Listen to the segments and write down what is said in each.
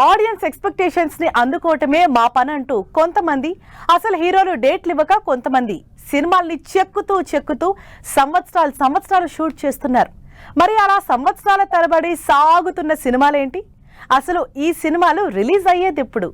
Audience expectations ని అందుకోవటమే మా పని అంటూ కొంతమంది, అసలు హీరోలు డేట్లు ఇవ్వక కొంతమంది సినిమాల్ని చెక్కుతూ సంవత్సరాలు షూట్ చేస్తున్నారు. మరి అలా సంవత్సరాల తరబడి సాగుతున్న సినిమాలేంటి? అసలు ఈ సినిమాలు రిలీజ్ అయ్యేది ఎప్పుడు?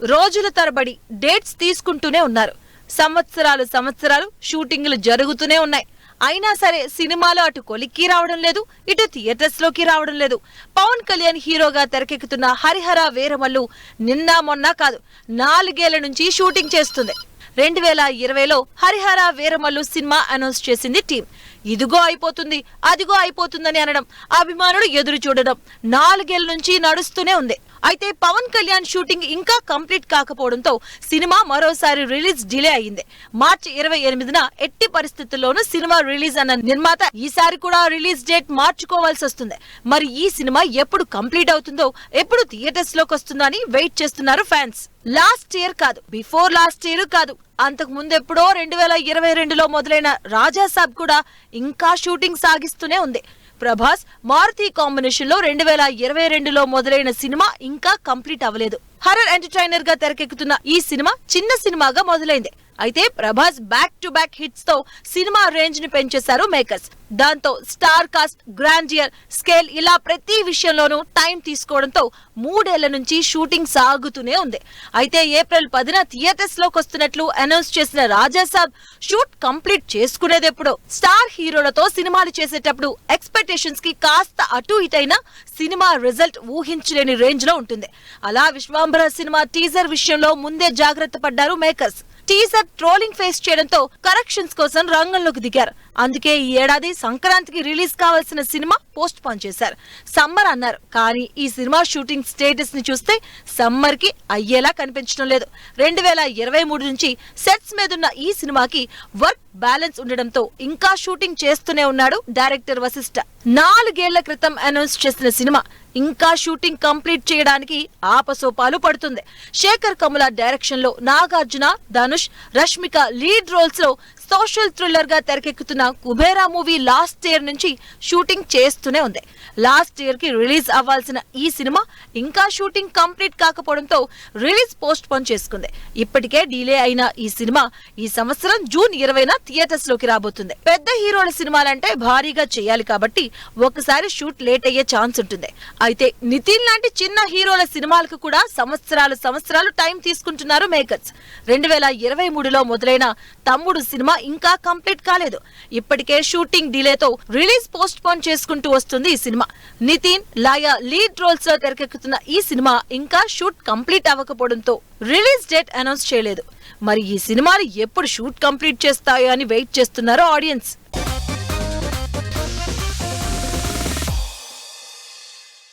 రోజుల తరబడి డేట్స్ తీసుకుంటూనే ఉన్నారు. సంవత్సరాలు షూటింగ్లు జరుగుతూనే ఉన్నాయి. అయినా సరే సినిమాలు అటు కొలిక్కి రావడం లేదు, ఇటు థియేటర్స్ లోకి రావడం లేదు. పవన్ కళ్యాణ్ హీరోగా తెరకెక్కుతున్న హరిహర వీరమల్లు నిన్న మొన్న కాదు 4 ఏళ్ల నుంచి షూటింగ్ చేస్తుంది. 2020లో హరిహర వీరమల్లు సినిమా అనౌన్స్ చేసింది టీం. ఇదిగో అయిపోతుంది, అదిగో అయిపోతుందని అనడం, అభిమానులు ఎదురు చూడడం 4 ఏళ్ల నుంచి నడుస్తూనే ఉంది. అయితే పవన్ కళ్యాణ్ షూటింగ్ ఇంకా కంప్లీట్ కాకపోవడంతో సినిమా మరోసారి రిలీజ్ డిలే అయింది. మార్చి 28న ఎట్టి పరిస్థితుల్లోనూ సినిమా రిలీజ్ అన్న నిర్మాత ఈసారి కూడా రిలీజ్ డేట్ మార్చుకోవాల్సి వస్తుంది. మరి ఈ సినిమా ఎప్పుడు కంప్లీట్ అవుతుందో, ఎప్పుడు థియేటర్స్ లోకి వస్తుందో అని వెయిట్ చేస్తున్నారు ఫ్యాన్స్. లాస్ట్ ఇయర్ కాదు, బిఫోర్ లాస్ట్ ఇయర్ కాదు, అంతకు ముందు ఎప్పుడో 2022లో మొదలైన రాజాసాబ్ కూడా ఇంకా షూటింగ్ సాగిస్తూనే ఉంది. ప్రభాస్ మారుతి కాంబినేషన్ లో 2022లో మొదలైన సినిమా ఇంకా కంప్లీట్ అవ్వలేదు. హర్రర్ ఎంటర్టైనర్ గా తెరకెక్కుతున్న ఈ సినిమా చిన్న సినిమాగా మొదలైంది. అయితే Prabhas back to back hits తో సినిమా రేంజ్ ని పెంచేశారు మేకర్స్. దాంతో స్టార్ కాస్ట్, గ్రాండియర్, స్కేల్ ఇలా ప్రతి విషయంలోనూ టైం తీసుకోవడంతో 3 ఏళ్ల నుంచి షూటింగ్ సాగుతూనే ఉంది. అయితే ఏప్రిల్ 10న థియేటర్స్ లోకి వస్తున్నట్లు అనౌన్స్ చేసిన రాజాసాబ్ షూట్ కంప్లీట్ చేసుకునేదెప్పుడో. స్టార్ హీరోలతో సినిమాలు చేసేటప్పుడు ఎక్స్పెక్టేషన్స్ కి కాస్త అటు ఇటైనా సినిమా రిజల్ట్ ఊహించలేని రేంజ్ లో ఉంటుంది. అలా విశ్వాంబర సినిమా టీజర్ విషయంలో ముందే జాగ్రత్త పడ్డారు మేకర్స్. టీజర్ ట్రోలింగ్ ఫేస్ చేయడంతో కరెక్షన్స్ కోసం రంగంలోకి దిగారు. అందుకే ఈ ఏడాది సంక్రాంతికి రిలీజ్ కావాల్సిన సినిమా పోస్ట్ పోన్ చేశారు. సమ్మర్ అన్నారు, కానీ ఈ సినిమా షూటింగ్ స్టేటస్ ని చూస్తే సమ్మర్ కి అయ్యేలా కనిపించడం లేదు. 2023 నుంచి సెట్స్ మీదున్న ఈ సినిమాకి వర్క్ బ్యాలెన్స్ ఉండడంతో ఇంకా షూటింగ్ చేస్తూనే ఉన్నాడు డైరెక్టర్ వశిష్ఠ. 4 ఏళ్ల క్రితం అనౌన్స్ చేసిన సినిమా ఇంకా షూటింగ్ కంప్లీట్ చేయడానికి ఆపసోపాలు పడుతుంది. శేఖర్ కమల డైరెక్షన్ లో నాగార్జున, ధనుష్, రష్మిక లీడ్ రోల్స్ లో సోషల్ థ్రిల్లర్ గా తెరకెక్కుతున్న కుబేరా మూవీ లాస్ట్ ఇయర్ నుంచి షూటింగ్ చేస్తూనే ఉంది. లాస్ట్ ఇయర్ కి రిలీజ్ అవ్వాల్సిన ఈ సినిమా ఇంకా షూటింగ్ కంప్లీట్ కాకపోవడంతో రిలీజ్ పోస్ట్ పోన్ చేసుకుంది. ఇప్పటికే డిలే అయిన ఈ సినిమా ఈ సంవత్సరం జూన్ 20న థియేటర్స్ లోకి రాబోతుంది. పెద్ద హీరోల సినిమాలంటే భారీగా చేయాలి కాబట్టి ఒకసారి షూట్ లేట్ అయ్యే ఛాన్స్ ఉంటుంది. అయితే నితిన్ లాంటి చిన్న హీరోల సినిమాలకు కూడా సంవత్సరాలు టైం తీసుకుంటున్నారు మేకర్స్. 2023లో మొదలైన తమ్ముడు సినిమా ఇంకా కంప్లీట్ కాలేదు. ఇప్పటికే షూటింగ్ డిలేతో రిలీజ్ పోస్ట్ పోన్ చేసుకుంటూ వస్తుంది ఈ సినిమా. నితిన్, లాయా లీడ్ రోల్స్ లో తెరకెక్కుతున్న ఈ సినిమా ఇంకా షూట్ కంప్లీట్ అవ్వకపోవడంతో రిలీజ్ డేట్ అనౌన్స్ చేయలేదు. మరి ఈ సినిమాలు ఎప్పుడు షూట్ కంప్లీట్ చేస్తాయో అని వెయిట్ చేస్తున్నారు ఆడియన్స్.